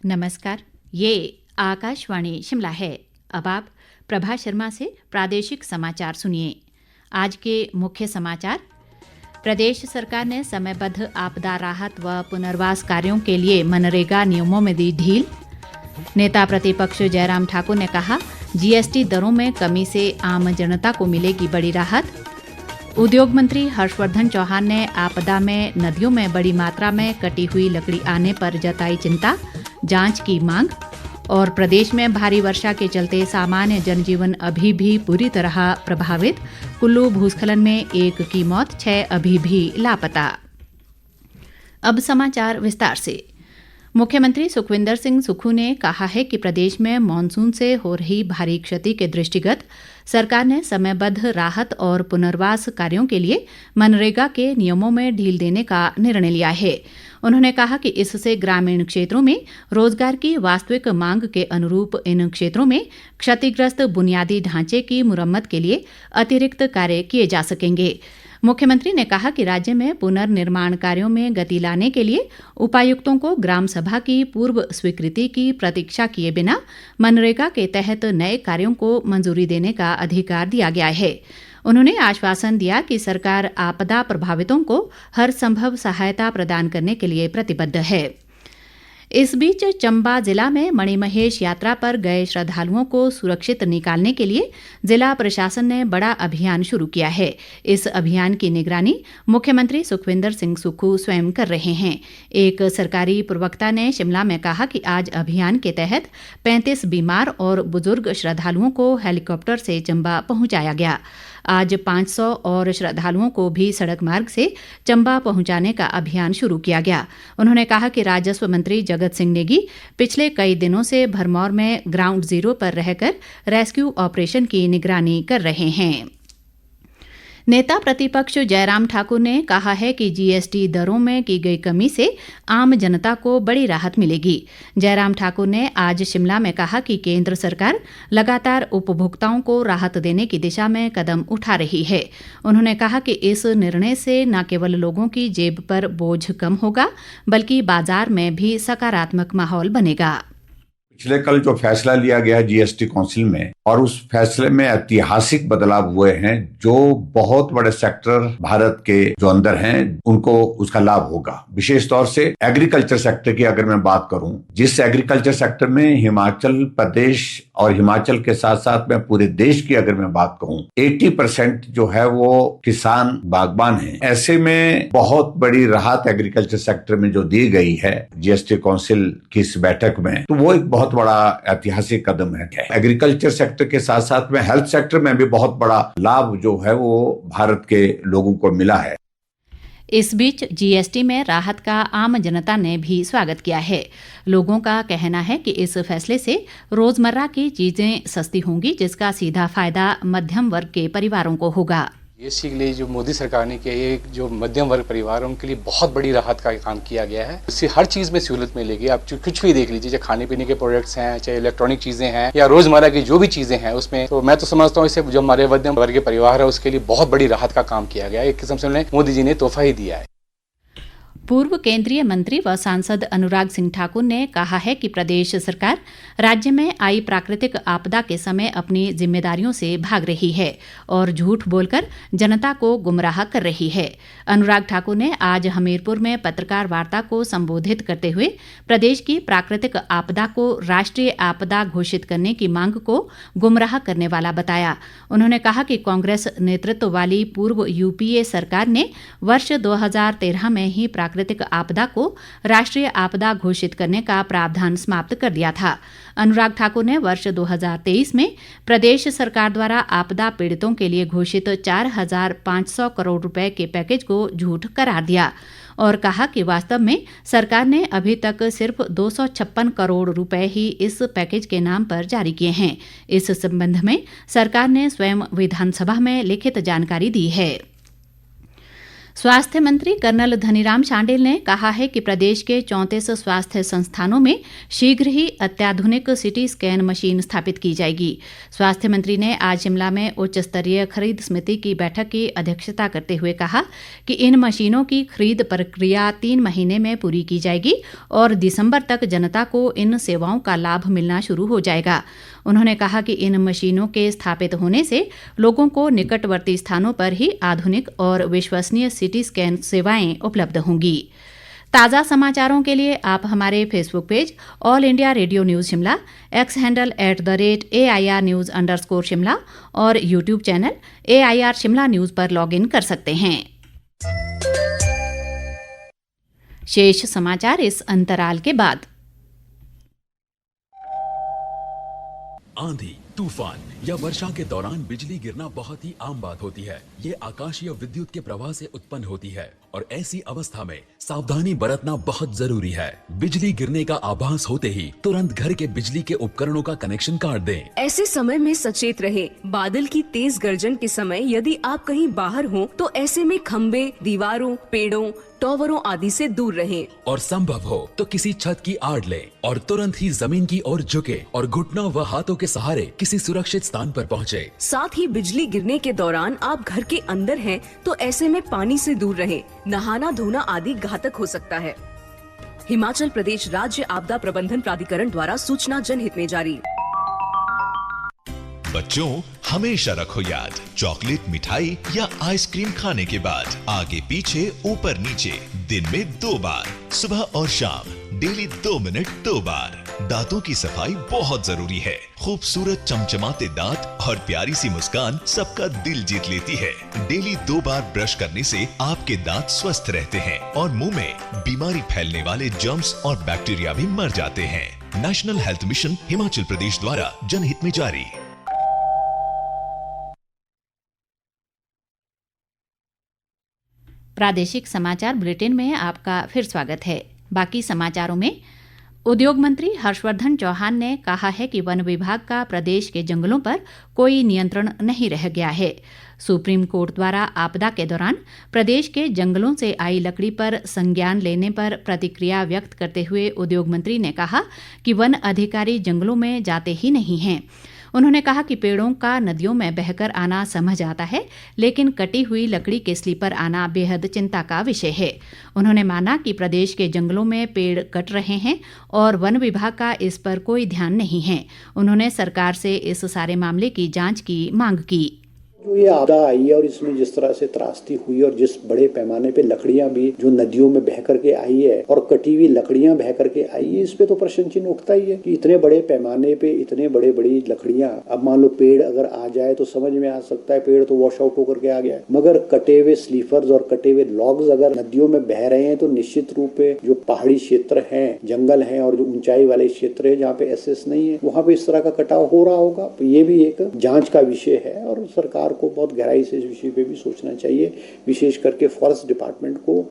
नमस्कार, ये आकाशवाणी शिमला है। अब आप प्रभा शर्मा से प्रादेशिक समाचार सुनिए। आज के मुख्य समाचार। प्रदेश सरकार ने समयबद्ध आपदा राहत व पुनर्वास कार्यों के लिए मनरेगा नियमों में दी ढील। नेता प्रतिपक्ष जयराम ठाकुर ने कहा, जीएसटी दरों में कमी से आम जनता को मिलेगी बड़ी राहत। उद्योग मंत्री हर्षवर्धन चौहान ने आपदा में नदियों में बड़ी मात्रा में कटी हुई लकड़ी आने पर जताई चिंता, जांच की मांग। और प्रदेश में भारी वर्षा के चलते सामान्य जनजीवन अभी भी पूरी तरह प्रभावित। कुल्लू भूस्खलन में 1 की मौत, 6 अभी भी लापता। अब समाचार विस्तार से। मुख्यमंत्री सुखविंदर सिंह सुक्खू ने कहा है कि प्रदेश में मॉनसून से हो रही भारी क्षति के दृष्टिगत सरकार ने समयबद्ध राहत और पुनर्वास कार्यों के लिए मनरेगा के नियमों में ढील देने का निर्णय लिया है। उन्होंने कहा कि इससे ग्रामीण क्षेत्रों में रोजगार की वास्तविक मांग के अनुरूप इन क्षेत्रों में क्षतिग्रस्त बुनियादी ढांचे की मुरम्मत के लिए अतिरिक्त कार्य किए जा सकेंगे। मुख्यमंत्री ने कहा कि राज्य में पुनर्निर्माण कार्यों में गति लाने के लिए उपायुक्तों को ग्राम सभा की पूर्व स्वीकृति की प्रतीक्षा किए बिना मनरेगा के तहत नए कार्यों को मंजूरी देने का अधिकार दिया गया है। उन्होंने आश्वासन दिया कि सरकार आपदा प्रभावितों को हर संभव सहायता प्रदान करने के लिए प्रतिबद्ध है। इस बीच चंबा जिला में मणिमहेश यात्रा पर गए श्रद्धालुओं को सुरक्षित निकालने के लिए जिला प्रशासन ने बड़ा अभियान शुरू किया है। इस अभियान की निगरानी मुख्यमंत्री सुखविंदर सिंह सुक्खू स्वयं कर रहे हैं। एक सरकारी प्रवक्ता ने शिमला में कहा कि आज अभियान के तहत 35 बीमार और बुजुर्ग श्रद्धालुओं को हेलीकॉप्टर से चंबा पहुंचाया गया। आज 500 और श्रद्धालुओं को भी सड़क मार्ग से चंबा पहुंचाने का अभियान शुरू किया गया। उन्होंने कहा कि राजस्व मंत्री जगत सिंह नेगी पिछले कई दिनों से भरमौर में ग्राउंड जीरो पर रहकर रेस्क्यू ऑपरेशन की निगरानी कर रहे हैं। नेता प्रतिपक्ष जयराम ठाकुर ने कहा है कि जीएसटी दरों में की गई कमी से आम जनता को बड़ी राहत मिलेगी। जयराम ठाकुर ने आज शिमला में कहा कि केंद्र सरकार लगातार उपभोक्ताओं को राहत देने की दिशा में कदम उठा रही है। उन्होंने कहा कि इस निर्णय से न केवल लोगों की जेब पर बोझ कम होगा, बल्कि बाजार में भी सकारात्मक माहौल बनेगा। पिछले कल जो फैसला लिया गया जीएसटी काउंसिल में, और उस फैसले में ऐतिहासिक बदलाव हुए हैं। जो बहुत बड़े सेक्टर भारत के जो अंदर हैं उनको उसका लाभ होगा। विशेष तौर से एग्रीकल्चर सेक्टर की अगर मैं बात करूं, जिस एग्रीकल्चर सेक्टर में हिमाचल प्रदेश और हिमाचल के साथ साथ में पूरे देश की अगर मैं बात कहूं 80% जो है वो किसान बागबान हैं। ऐसे में बहुत बड़ी राहत एग्रीकल्चर सेक्टर में जो दी गई है जीएसटी काउंसिल की इस बैठक में, तो वो एक बहुत बड़ा ऐतिहासिक कदम है। एग्रीकल्चर सेक्टर के साथ साथ में हेल्थ सेक्टर में भी बहुत बड़ा लाभ जो है वो भारत के लोगों को मिला है। इस बीच जीएसटी में राहत का आम जनता ने भी स्वागत किया है। लोगों का कहना है कि इस फैसले से रोजमर्रा की चीजें सस्ती होंगी, जिसका सीधा फायदा मध्यम वर्ग के परिवारों को होगा। जीएसटी के लिए जो मोदी सरकार ने किया, ये जो मध्यम वर्ग परिवार है उनके लिए बहुत बड़ी राहत का काम किया गया है। इससे हर चीज में सहूलत मिलेगी। आप कुछ भी देख लीजिए, चाहे खाने पीने के प्रोडक्ट्स हैं, चाहे इलेक्ट्रॉनिक चीजें हैं, या रोजमर्रा की जो भी चीजें हैं उसमें, तो मैं तो समझता हूँ इससे जो हमारे मध्यम वर्ग के परिवार है उसके लिए बहुत बड़ी राहत का काम किया गया है। एक किस्म से उन्हें मोदी जी ने तोहफा ही दिया है। पूर्व केंद्रीय मंत्री व सांसद अनुराग सिंह ठाकुर ने कहा है कि प्रदेश सरकार राज्य में आई प्राकृतिक आपदा के समय अपनी जिम्मेदारियों से भाग रही है और झूठ बोलकर जनता को गुमराह कर रही है। अनुराग ठाकुर ने आज हमीरपुर में पत्रकार वार्ता को संबोधित करते हुए प्रदेश की प्राकृतिक आपदा को राष्ट्रीय आपदा घोषित करने की मांग को गुमराह करने वाला बताया। उन्होंने कहा कि कांग्रेस नेतृत्व वाली पूर्व यूपीए सरकार ने वर्ष 2013 में ही प्राकृतिक आपदा को राष्ट्रीय आपदा घोषित करने का प्रावधान समाप्त कर दिया था। अनुराग ठाकुर ने वर्ष 2023 में प्रदेश सरकार द्वारा आपदा पीड़ितों के लिए घोषित 4,500 करोड़ रुपए के पैकेज को झूठ करार दिया और कहा कि वास्तव में सरकार ने अभी तक सिर्फ 256 करोड़ रुपए ही इस पैकेज के नाम पर जारी किए हैं। इस संबंध में सरकार ने स्वयं विधानसभा में लिखित जानकारी दी है। स्वास्थ्य मंत्री कर्नल धनीराम शांडिल ने कहा है कि प्रदेश के 34 स्वास्थ्य संस्थानों में शीघ्र ही अत्याधुनिक सिटी स्कैन मशीन स्थापित की जाएगी। स्वास्थ्य मंत्री ने आज शिमला में उच्च स्तरीय खरीद समिति की बैठक की अध्यक्षता करते हुए कहा कि इन मशीनों की खरीद प्रक्रिया 3 महीने में पूरी की जाएगी और दिसंबर तक जनता को इन सेवाओं का लाभ मिलना शुरू हो जाएगा। उन्होंने कहा कि इन मशीनों के स्थापित होने से लोगों को निकटवर्ती स्थानों पर ही आधुनिक और विश्वसनीय सिटी स्कैन सेवाएं उपलब्ध होंगी। ताज़ा समाचारों के लिए आप हमारे Facebook page all India radio news Shimla, x handle @AIR News_शिमला और YouTube channel AIR Shimla news पर लॉग इन कर सकते हैं। शेष समाचार इस अंतराल के बाद। आंधी, तूफान या वर्षा के दौरान बिजली गिरना बहुत ही आम बात होती है। ये आकाशीय विद्युत के प्रवाह से उत्पन्न होती है और ऐसी अवस्था में सावधानी बरतना बहुत जरूरी है। बिजली गिरने का आभास होते ही तुरंत घर के बिजली के उपकरणों का कनेक्शन काट दें। ऐसे समय में सचेत रहें। बादल की तेज गर्जन के समय यदि आप कहीं बाहर हों तो ऐसे में खंबे, दीवारों, पेड़ों, टॉवरों आदि से दूर रहें। और संभव हो तो किसी छत की आड़ लें और तुरंत ही जमीन की ओर झुके और घुटनों व हाथों के सहारे किसी सुरक्षित स्थान पर पहुंचे। साथ ही बिजली गिरने के दौरान आप घर के अंदर हैं तो ऐसे में पानी से दूर रहें। नहाना धोना आदि घातक हो सकता है। हिमाचल प्रदेश राज्य आपदा प्रबंधन प्राधिकरण द्वारा सूचना जनहित में जारी। बच्चों, हमेशा रखो याद, चॉकलेट, मिठाई या आइसक्रीम खाने के बाद आगे पीछे ऊपर नीचे दिन में 2 बार, सुबह और शाम, डेली 2 मिनट 2 बार। दांतों की सफाई बहुत जरूरी है। खूबसूरत चमचमाते दांत और प्यारी सी मुस्कान सबका दिल जीत लेती है। डेली 2 बार ब्रश करने से आपके दांत स्वस्थ रहते हैं और मुंह में बीमारी फैलने वाले जर्म्स और बैक्टीरिया भी मर जाते हैं। National health mission Himachal Pradesh द्वारा जनहित में जारी। प्रादेशिक समाचार बुलेटिन में आपका फिर स्वागत है। बाकी समाचारों में उद्योग मंत्री हर्षवर्धन चौहान ने कहा है कि वन विभाग का प्रदेश के जंगलों पर कोई नियंत्रण नहीं रह गया है। सुप्रीम कोर्ट द्वारा आपदा के दौरान प्रदेश के जंगलों से आई लकड़ी पर संज्ञान लेने पर प्रतिक्रिया व्यक्त करते हुए उद्योग मंत्री ने कहा कि वन अधिकारी जंगलों में जाते ही नहीं हैं। उन्होंने कहा कि पेड़ों का नदियों में बहकर आना समझ आता है, लेकिन कटी हुई लकड़ी के स्लीपर आना बेहद चिंता का विषय है। उन्होंने माना कि प्रदेश के जंगलों में पेड़ कट रहे हैं और वन विभाग का इस पर कोई ध्यान नहीं है। उन्होंने सरकार से इस सारे मामले की जांच की मांग की। जो ये आपदा आई है और इसमें जिस तरह से त्रासदी हुई और जिस बड़े पैमाने पे लकड़ियां भी जो नदियों में बह करके आई है और कटी हुई लकड़ियां बह करके आई है, इस पे तो प्रश्न चिन्ह उठता ही है कि इतने बड़े पैमाने पे इतने बड़ी लकड़ियां, अब मान लो पेड़ अगर आ जाए तो समझ में आ सकता है पेड़ तो वॉश आउट होकर के आ गया है, मगर कटे हुए स्लीपर्स और कटे हुए लॉग्स अगर नदियों में बह रहे हैं तो निश्चित रूप से जो पहाड़ी क्षेत्र है, जंगल है और जो ऊंचाई वाले क्षेत्र है जहाँ पे एसेस नहीं है, वहाँ पे इस तरह का कटाव हो रहा होगा। तो ये भी एक जांच का विषय है और सरकार को बहुत गहराई से इस विषय पे भी सोचना चाहिए, विशेष करके फॉरेस्ट डिपार्टमेंट को।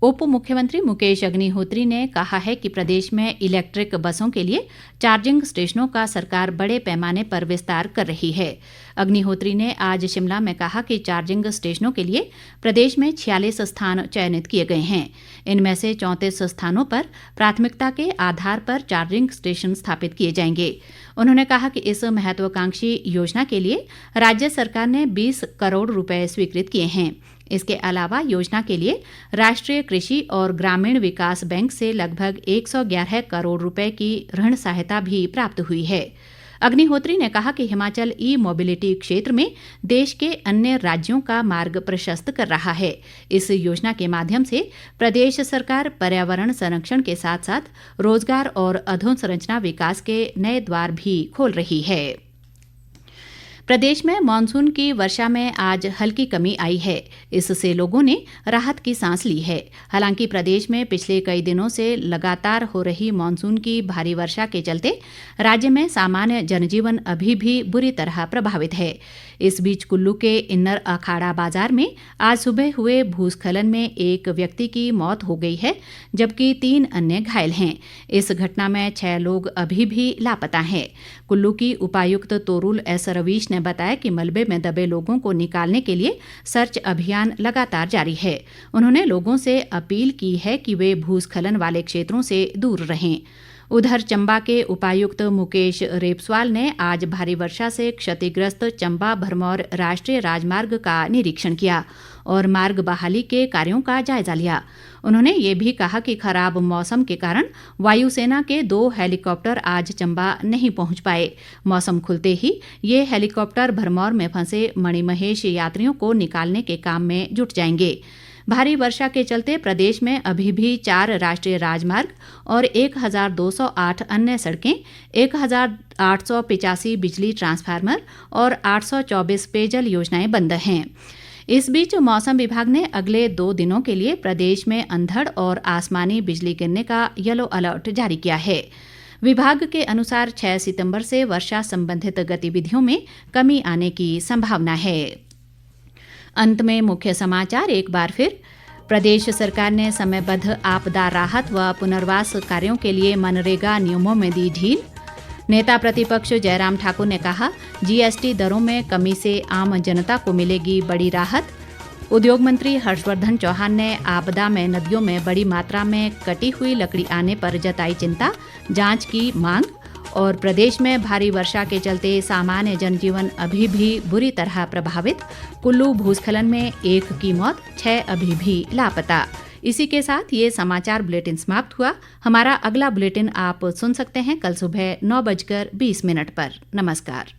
उप मुख्यमंत्री मुकेश अग्निहोत्री ने कहा है कि प्रदेश में इलेक्ट्रिक बसों के लिए चार्जिंग स्टेशनों का सरकार बड़े पैमाने पर विस्तार कर रही है। अग्निहोत्री ने आज शिमला में कहा कि चार्जिंग स्टेशनों के लिए प्रदेश में 46 स्थान चयनित किए गए हैं। इनमें से 34 स्थानों पर प्राथमिकता के आधार पर चार्जिंग स्टेशन स्थापित किए जाएंगे। उन्होंने कहा कि इस महत्वाकांक्षी योजना के लिए राज्य सरकार ने 20 करोड़ रुपए स्वीकृत किए हैं। इसके अलावा योजना के लिए राष्ट्रीय कृषि और ग्रामीण विकास बैंक से लगभग 111 करोड़ रुपए की ऋण सहायता भी प्राप्त हुई है। अग्निहोत्री ने कहा कि हिमाचल ई मोबिलिटी क्षेत्र में देश के अन्य राज्यों का मार्ग प्रशस्त कर रहा है। इस योजना के माध्यम से प्रदेश सरकार पर्यावरण संरक्षण के साथ साथ रोजगार और अधोसंरचना विकास के नए द्वार भी खोल रही है। प्रदेश में मानसून की वर्षा में आज हल्की कमी आई है। इससे लोगों ने राहत की सांस ली है। हालांकि प्रदेश में पिछले कई दिनों से लगातार हो रही मानसून की भारी वर्षा के चलते राज्य में सामान्य जनजीवन अभी भी बुरी तरह प्रभावित है। इस बीच कुल्लू के इन्नर अखाड़ा बाजार में आज सुबह हुए भूस्खलन में एक व्यक्ति की मौत हो गई है, जबकि 3 अन्य घायल हैं। इस घटना में 6 लोग अभी भी लापता हैं। कुल्लू की उपायुक्त तोरुल एस रवीश ने बताया कि मलबे में दबे लोगों को निकालने के लिए सर्च अभियान लगातार जारी है। उन्होंने लोगों से अपील की है कि वे भूस्खलन वाले क्षेत्रों से दूर रहें। उधर चंबा के उपायुक्त मुकेश रेपस्वाल ने आज भारी वर्षा से क्षतिग्रस्त चंबा भरमौर राष्ट्रीय राजमार्ग का निरीक्षण किया और मार्ग बहाली के कार्यों का जायजा लिया। उन्होंने ये भी कहा कि खराब मौसम के कारण वायुसेना के 2 हेलीकॉप्टर आज चंबा नहीं पहुंच पाए। मौसम खुलते ही ये हेलीकॉप्टर भरमौर में फंसे मणिमहेश यात्रियों को निकालने के काम में जुट जाएंगे। भारी वर्षा के चलते प्रदेश में अभी भी 4 राष्ट्रीय राजमार्ग और 1208 अन्य सड़कें, 1885 बिजली ट्रांसफार्मर और 824 पेयजल योजनाएं बंद हैं। इस बीच मौसम विभाग ने अगले 2 दिनों के लिए प्रदेश में अंधड़ और आसमानी बिजली गिरने का येलो अलर्ट जारी किया है। विभाग के अनुसार 6 सितंबर से वर्षा संबंधित गतिविधियों में कमी आने की संभावना है। अंत में मुख्य समाचार एक बार फिर। प्रदेश सरकार ने समयबद्ध आपदा राहत व पुनर्वास कार्यों के लिए मनरेगा नियमों में दी ढील। नेता प्रतिपक्ष जयराम ठाकुर ने कहा, जीएसटी दरों में कमी से आम जनता को मिलेगी बड़ी राहत। उद्योग मंत्री हर्षवर्धन चौहान ने आपदा में नदियों में बड़ी मात्रा में कटी हुई लकड़ी आने पर जताई चिंता, जांच की मांग। और प्रदेश में भारी वर्षा के चलते सामान्य जनजीवन अभी भी बुरी तरह प्रभावित। कुल्लू भूस्खलन में 1 की मौत, 6 अभी भी लापता। इसी के साथ ये समाचार बुलेटिन समाप्त हुआ। हमारा अगला बुलेटिन आप सुन सकते हैं कल सुबह 9:20 पर। नमस्कार।